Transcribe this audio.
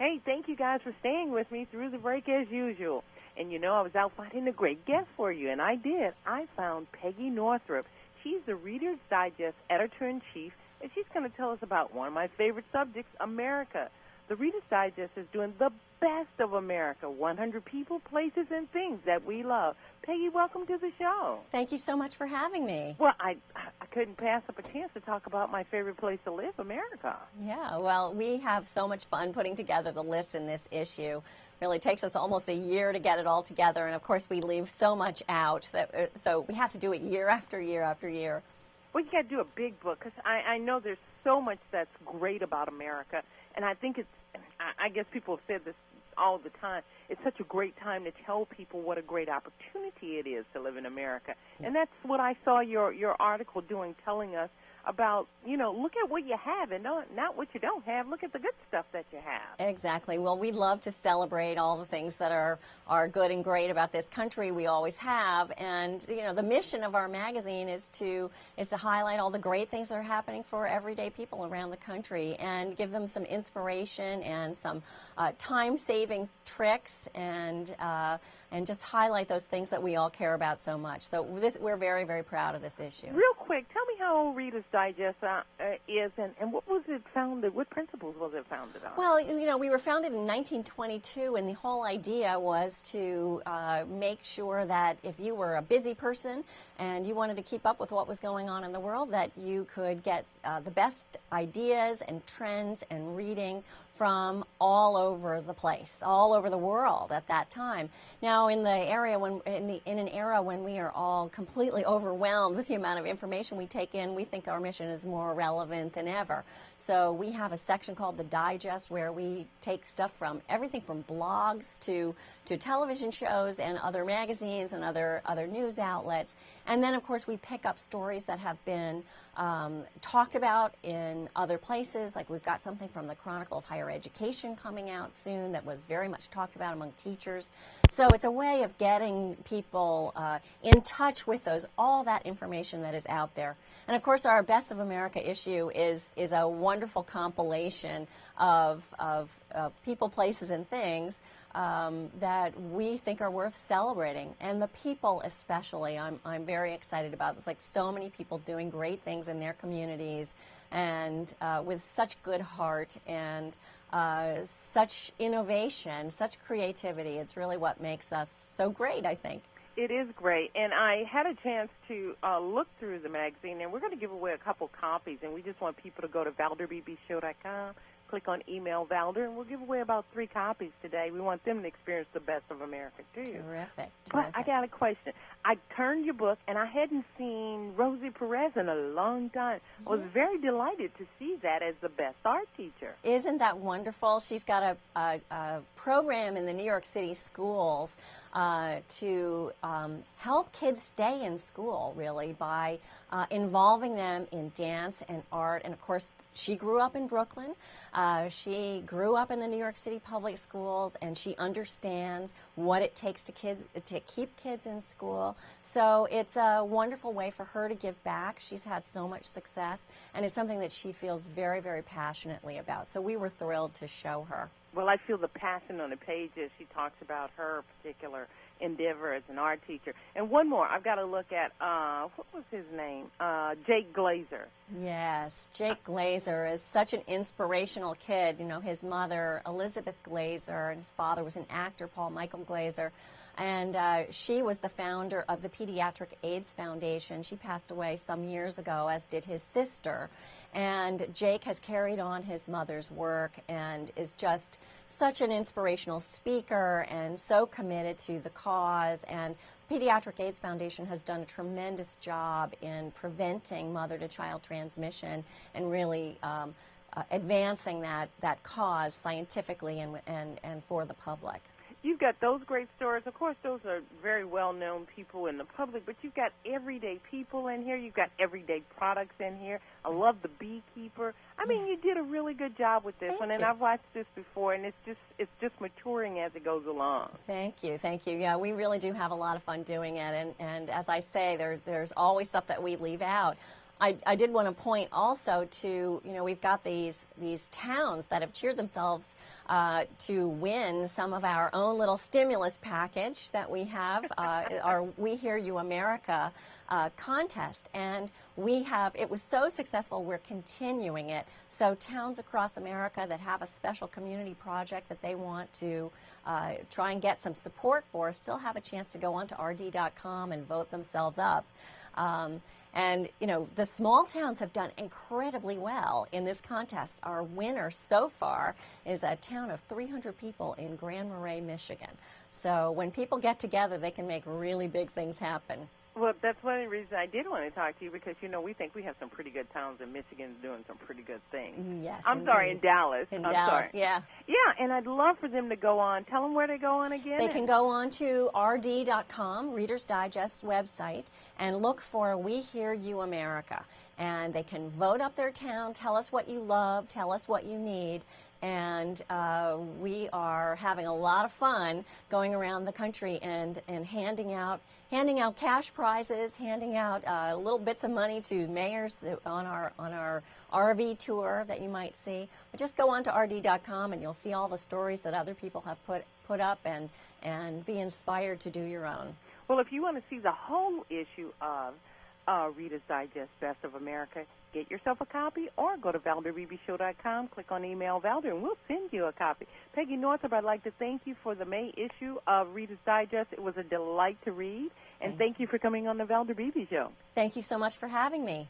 Hey, thank you guys for staying with me through the break as usual. And you know, I was out finding a great guest for you, and I did. I found Peggy Northrop. She's the Reader's Digest editor-in-chief, and she's going to tell us about one of my favorite subjects, America. The Reader's Digest is doing the best of America, 100 people, places, and things that we love. Peggy, welcome to the show. Thank you so much for having me. Well, I couldn't pass up a chance to talk about my favorite place to live, America. Yeah, well, we have so much fun putting together the list in this issue. Really takes us almost a year to get it all together, and of course we leave so much out, that so we have to do it year after year after year. Well, you got to do a big book, because I know there's so much that's great about America, and I think I guess people have said this all the time, it's such a great time to tell people what a great opportunity it is to live in America. Yes. And that's what I saw your article doing, telling us about, you know, look at what you have and not what you don't have. Look at the good stuff that you have. Exactly. Well, we love to celebrate all the things that are good and great about this country. We always have. And, you know, the mission of our magazine is to highlight all the great things that are happening for everyday people around the country and give them some inspiration and some time-saving tricks and just highlight those things that we all care about so much. So we're very, very proud of this issue. Real quick, tell me how old Reader's Digest is, and what was it founded, what principles was it founded on? Well, you know, we were founded in 1922, and the whole idea was to make sure that if you were a busy person and you wanted to keep up with what was going on in the world, that you could get the best ideas and trends and reading from all over the place, all over the world at that time. Now, in an era when we are all completely overwhelmed with the amount of information we take in, we think our mission is more relevant than ever. So we have a section called the Digest, where we take stuff from everything from blogs to television shows and other magazines and other news outlets. And then, of course, we pick up stories that have been talked about in other places. Like we've got something from the Chronicle of Higher Education coming out soon that was very much talked about among teachers. So it's a way of getting people in touch with all that information that is out there. And of course, our Best of America issue is a wonderful compilation of people, places, and things that we think are worth celebrating, and the people especially. I'm very excited about. There's like so many people doing great things in their communities, and with such good heart and such innovation, such creativity. It's really what makes us so great, I think. It is great, and I had a chance to look through the magazine, and we're going to give away a couple copies, and we just want people to go to valderbbshow.com, click on Email Valder, and we'll give away about 3 copies today. We want them to experience the best of America, too. Terrific. But I got a question. I turned your book, and I hadn't seen Rosie Perez in a long time. Yes. I was very delighted to see that as the best art teacher. Isn't that wonderful? She's got a program in the New York City schools to help kids stay in school, really, by involving them in dance and art. And, of course, she grew up in Brooklyn. She grew up in the New York City public schools, and she understands what it takes to keep kids in school. So it's a wonderful way for her to give back. She's had so much success, and it's something that she feels very, very passionately about. So we were thrilled to show her. Well, I feel the passion on the page as she talks about her particular endeavor as an art teacher. And one more, I've got to look at, what was his name? Jake Glazer. Yes, Jake Glazer is such an inspirational kid. You know, his mother, Elizabeth Glazer, and his father was an actor, Paul Michael Glazer. And she was the founder of the Pediatric AIDS Foundation. She passed away some years ago, as did his sister. And Jake has carried on his mother's work and is just such an inspirational speaker and so committed to the cause. And Pediatric AIDS Foundation has done a tremendous job in preventing mother-to-child transmission and really advancing that cause scientifically and for the public. You've got those great stories. Of course, those are very well-known people in the public, but you've got everyday people in here. You've got everyday products in here. I love the beekeeper. I mean, you did a really good job with this one, and I've watched this before, and it's just maturing as it goes along. Thank you. Yeah, we really do have a lot of fun doing it, and as I say, there's always stuff that we leave out. I did want to point also to, we've got these towns that have cheered themselves to win some of our own little stimulus package that we have, our We Hear You America contest. And it was so successful, we're continuing it. So towns across America that have a special community project that they want to try and get some support for still have a chance to go onto rd.com and vote themselves up. And, the small towns have done incredibly well in this contest. Our winner so far is a town of 300 people in Grand Marais, Michigan. So when people get together, they can make really big things happen. Well, that's one of the reasons I did want to talk to you, because, we think we have some pretty good towns, and Michigan's doing some pretty good things. Yes, I'm sorry, in Dallas. In I'm Dallas, sorry. yeah. Yeah, and I'd love for them to go on. Tell them where they go on again. They can go on to rd.com, Reader's Digest website, and look for We Hear You America. And they can vote up their town, tell us what you love, tell us what you need. And we are having a lot of fun going around the country and handing out cash prizes, handing out little bits of money to mayors on our RV tour that you might see. But just go on to rd.com and you'll see all the stories that other people have put up and be inspired to do your own. Well, if you want to see the whole issue of Reader's Digest Best of America, get yourself a copy or go to ValderBeebeShow.com, click on Email Valder, and we'll send you a copy. Peggy Northrop, I'd like to thank you for the May issue of Reader's Digest. It was a delight to read, and thank you for coming on the Valder Beebe Show. Thank you so much for having me.